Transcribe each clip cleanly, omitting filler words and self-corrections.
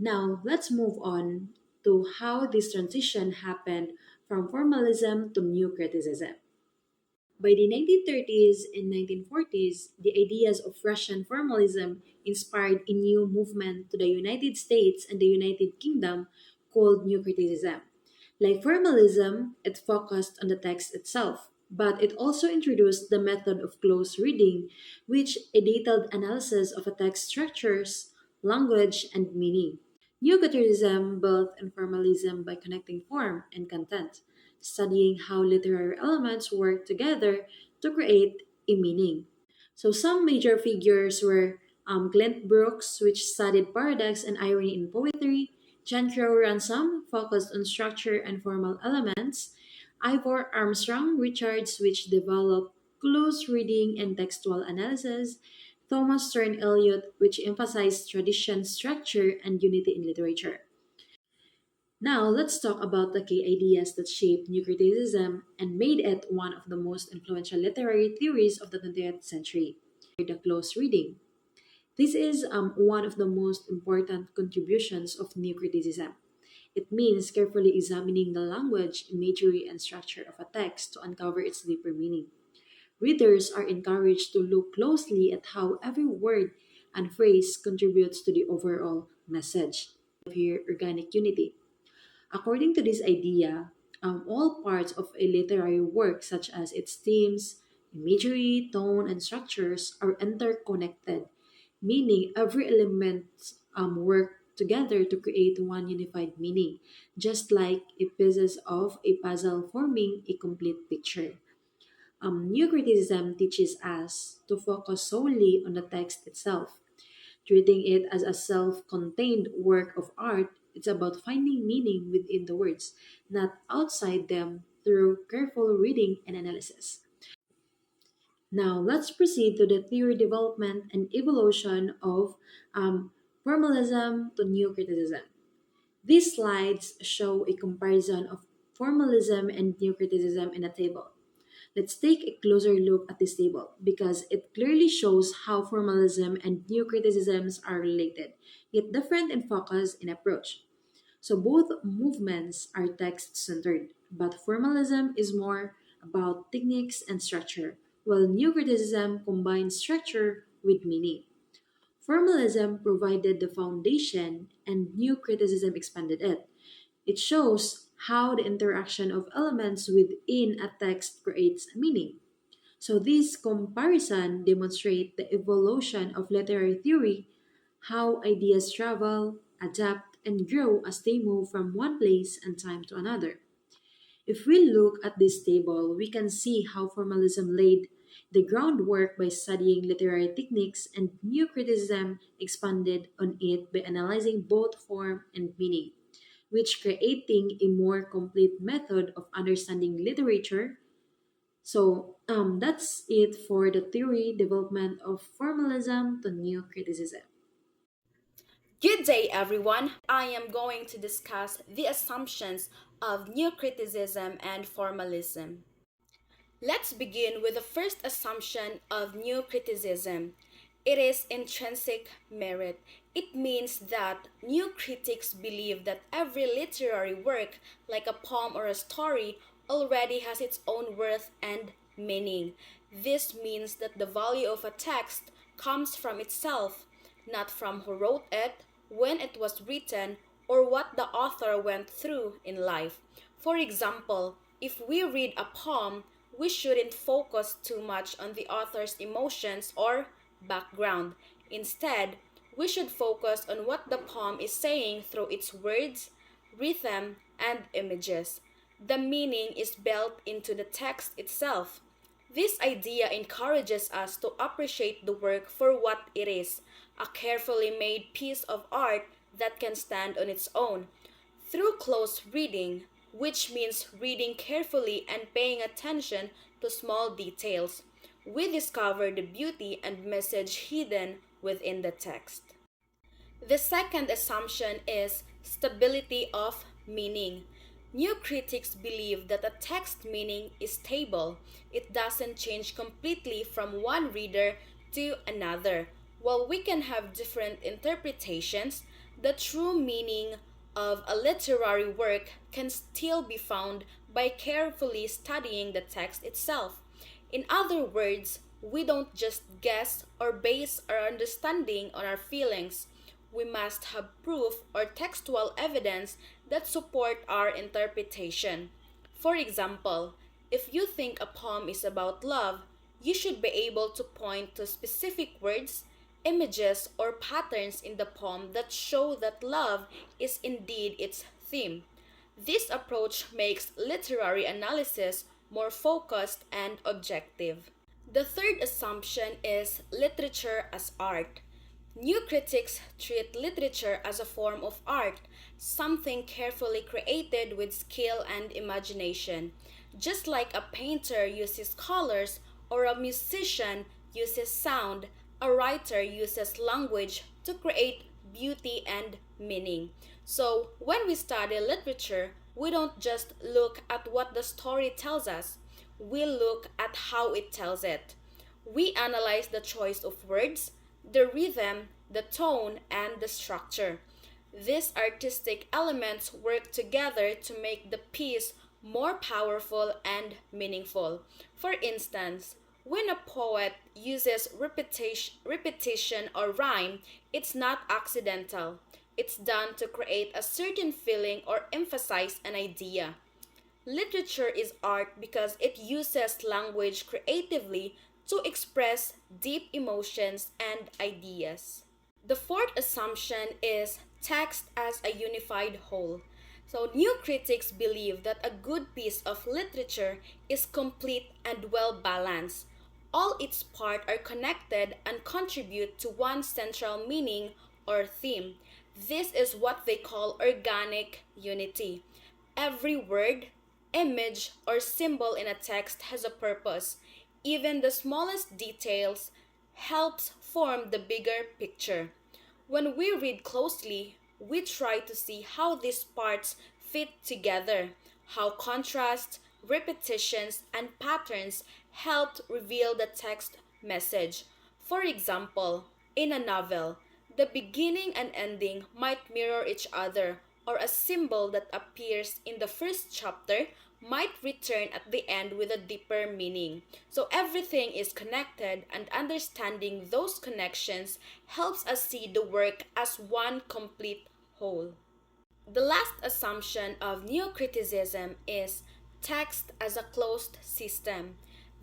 Now, let's move on to how this transition happened from formalism to new criticism. By the 1930s and 1940s, the ideas of Russian formalism inspired a new movement to the United States and the United Kingdom called New Criticism. Like formalism, it focused on the text itself, but it also introduced the method of close reading, which a detailed analysis of a text structures, language, and meaning. New criticism built on formalism by connecting form and content, studying how literary elements work together to create a meaning. So some major figures were Clint Brooks, which studied paradox and irony in poetry, John Crow Ransom focused on structure and formal elements, Ivor Armstrong Richards, which developed close reading and textual analysis, Thomas Stern Eliot, which emphasized tradition, structure, and unity in literature. Now, let's talk about the key ideas that shaped New Criticism and made it one of the most influential literary theories of the 20th century. The close reading. This is one of the most important contributions of New Criticism. It means carefully examining the language, imagery, and structure of a text to uncover its deeper meaning. Readers are encouraged to look closely at how every word and phrase contributes to the overall message of your organic unity. According to this idea, all parts of a literary work, such as its themes, imagery, tone, and structures, are interconnected, meaning every element work together to create one unified meaning, just like a pieces of a puzzle forming a complete picture. New criticism teaches us to focus solely on the text itself, treating it as a self contained work of art. It's about finding meaning within the words, not outside them through careful reading and analysis. Now, let's proceed to the theory development and evolution of formalism to new criticism. These slides show a comparison of formalism and new criticism in a table. Let's take a closer look at this table because it clearly shows how formalism and new criticisms are related, yet different in focus and approach. So both movements are text centered, but formalism is more about techniques and structure, while new criticism combines structure with meaning. Formalism provided the foundation, and new criticism expanded it. It shows how the interaction of elements within a text creates meaning. So this comparison demonstrates the evolution of literary theory, how ideas travel, adapt, and grow as they move from one place and time to another. If we look at this table, we can see how formalism laid the groundwork by studying literary techniques and new criticism expanded on it by analyzing both form and meaning, which creating a more complete method of understanding literature. So that's it for the theory development of formalism to new criticism. Good day, everyone. I am going to discuss the assumptions of new criticism and formalism. Let's begin with the first assumption of new criticism. It is intrinsic merit. It means that new critics believe that every literary work, like a poem or a story, already has its own worth and meaning. This means that the value of a text comes from itself, not from who wrote it, when it was written, or what the author went through in life. For example, if we read a poem, we shouldn't focus too much on the author's emotions or background. Instead, we should focus on what the poem is saying through its words, rhythm, and images. The meaning is built into the text itself. This idea encourages us to appreciate the work for what it is, a carefully made piece of art that can stand on its own. Through close reading, which means reading carefully and paying attention to small details, we discover the beauty and message hidden within the text. The second assumption is stability of meaning. New critics believe that a text meaning is stable. It doesn't change completely from one reader to another. While we can have different interpretations, the true meaning of a literary work can still be found by carefully studying the text itself. In other words, we don't just guess or base our understanding on our feelings. We must have proof or textual evidence that support our interpretation. For example, if you think a poem is about love, you should be able to point to specific words, images, or patterns in the poem that show that love is indeed its theme. This approach makes literary analysis more focused and objective. The third assumption is literature as art. New critics treat literature as a form of art, something carefully created with skill and imagination. Just like a painter uses colors or a musician uses sound, a writer uses language to create beauty and meaning. So, when we study literature, we don't just look at what the story tells us, we look at how it tells it. We analyze the choice of words, the rhythm, the tone, and the structure. These artistic elements work together to make the piece more powerful and meaningful. For instance, when a poet uses repetition or rhyme, it's not accidental. It's done to create a certain feeling or emphasize an idea. Literature is art because it uses language creatively to express deep emotions and ideas. The fourth assumption is text as a unified whole. So, new critics believe that a good piece of literature is complete and well balanced. All its parts are connected and contribute to one central meaning or theme. This is what they call organic unity. Every word, image, or symbol in a text has a purpose. Even the smallest details helps form the bigger picture. When we read closely, we try to see how these parts fit together, how contrast, repetitions, and patterns helped reveal the text message. For example, in a novel, the beginning and ending might mirror each other, or a symbol that appears in the first chapter might return at the end with a deeper meaning. So everything is connected, and understanding those connections helps us see the work as one complete whole. The last assumption of new criticism is text as a closed system.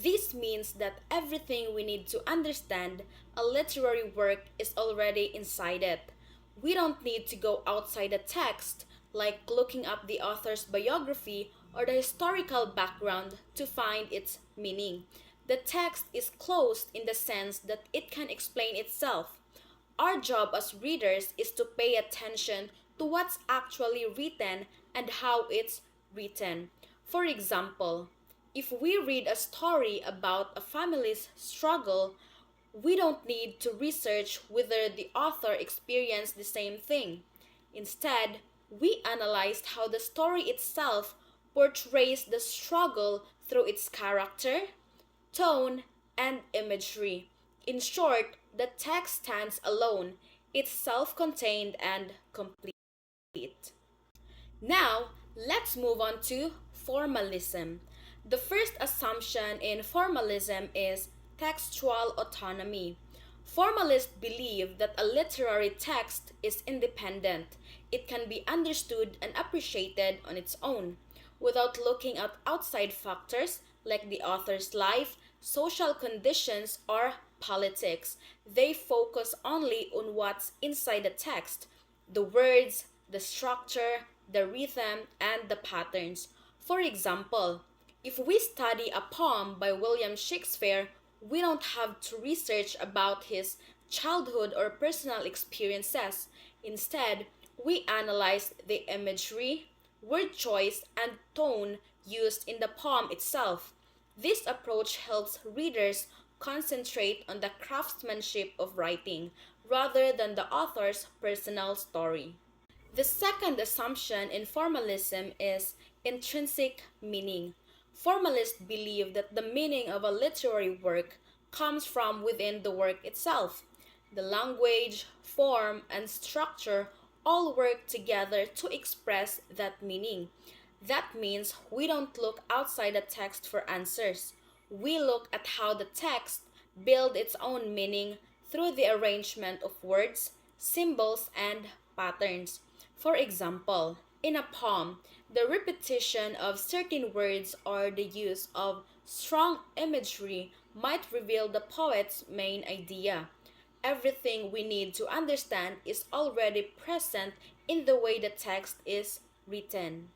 This means that everything we need to understand a literary work is already inside it. We don't need to go outside the text, like looking up the author's biography or the historical background to find its meaning. The text is closed in the sense that it can explain itself. Our job as readers is to pay attention to what's actually written and how it's written. For example, if we read a story about a family's struggle, we don't need to research whether the author experienced the same thing. Instead, we analyzed how the story itself portrays the struggle through its character, tone, and imagery. In short, the text stands alone. It's self contained and complete. Now, let's move on to formalism. The first assumption in formalism is textual autonomy. Formalists believe that a literary text is independent. It can be understood and appreciated on its own, without looking at outside factors like the author's life, social conditions, or politics. They focus only on what's inside the text: the words, the structure, the rhythm, and the patterns. For example, if we study a poem by William Shakespeare, we don't have to research about his childhood or personal experiences. Instead, we analyze the imagery, word choice, and tone used in the poem itself. This approach helps readers concentrate on the craftsmanship of writing rather than the author's personal story. The second assumption in formalism is intrinsic meaning. Formalists believe that the meaning of a literary work comes from within the work itself. The language, form, and structure all work together to express that meaning. That means we don't look outside the text for answers. We look at how the text builds its own meaning through the arrangement of words, symbols, and patterns. For example, in a poem, the repetition of certain words or the use of strong imagery might reveal the poet's main idea. Everything we need to understand is already present in the way the text is written.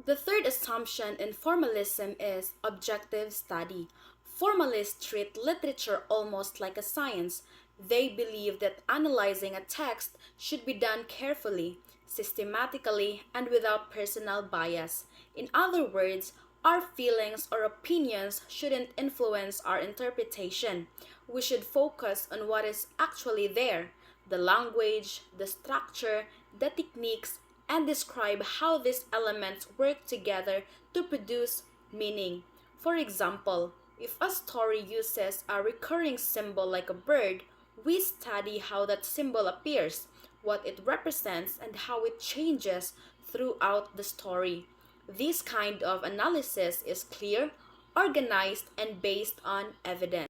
The third assumption in formalism is objective study. Formalists treat literature almost like a science. They believe that analyzing a text should be done carefully, systematically, and without personal bias. In other words, our feelings or opinions shouldn't influence our interpretation. We should focus on what is actually there, the language, the structure, the techniques, and describe how these elements work together to produce meaning. For example, if a story uses a recurring symbol like a bird, we study how that symbol appears, what it represents, and how it changes throughout the story. This kind of analysis is clear, organized, and based on evidence.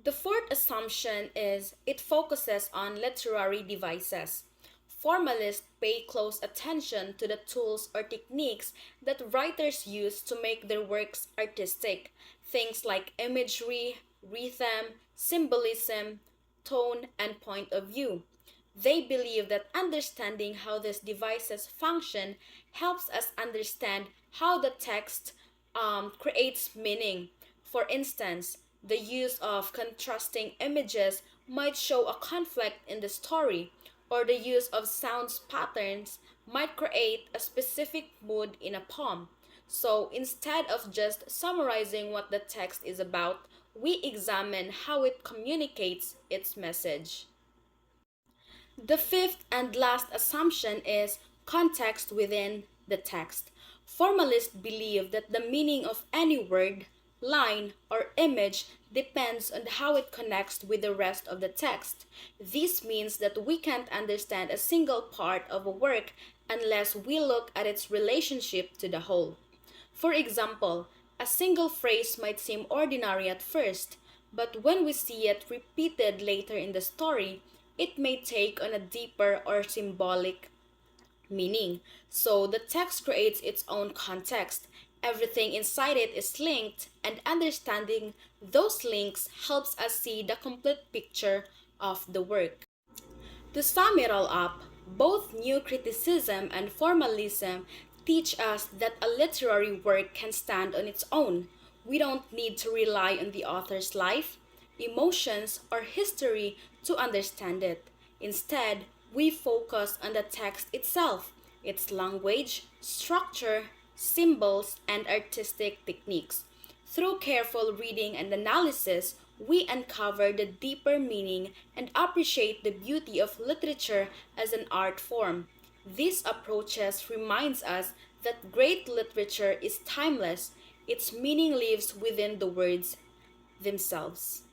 The fourth assumption is it focuses on literary devices. Formalists pay close attention to the tools or techniques that writers use to make their works artistic. Things like imagery, rhythm, symbolism, tone, and point of view. They believe that understanding how these devices function helps us understand how the text creates meaning. For instance, the use of contrasting images might show a conflict in the story, or the use of sounds patterns might create a specific mood in a poem. So instead of just summarizing what the text is about, we examine how it communicates its message. The fifth and last assumption is context within the text. Formalists believe that the meaning of any word, line, or image depends on how it connects with the rest of the text. This means that we can't understand a single part of a work unless we look at its relationship to the whole. For example, a single phrase might seem ordinary at first, but when we see it repeated later in the story, it may take on a deeper or symbolic meaning. So the text creates its own context. Everything inside it is linked, and understanding those links helps us see the complete picture of the work. To sum it all up, both new criticism and formalism teach us that a literary work can stand on its own. We don't need to rely on the author's life, emotions, or history to understand it. Instead, we focus on the text itself, its language, structure, symbols, and artistic techniques. Through careful reading and analysis, we uncover the deeper meaning and appreciate the beauty of literature as an art form. These approaches reminds us that great literature is timeless. Its meaning lives within the words themselves.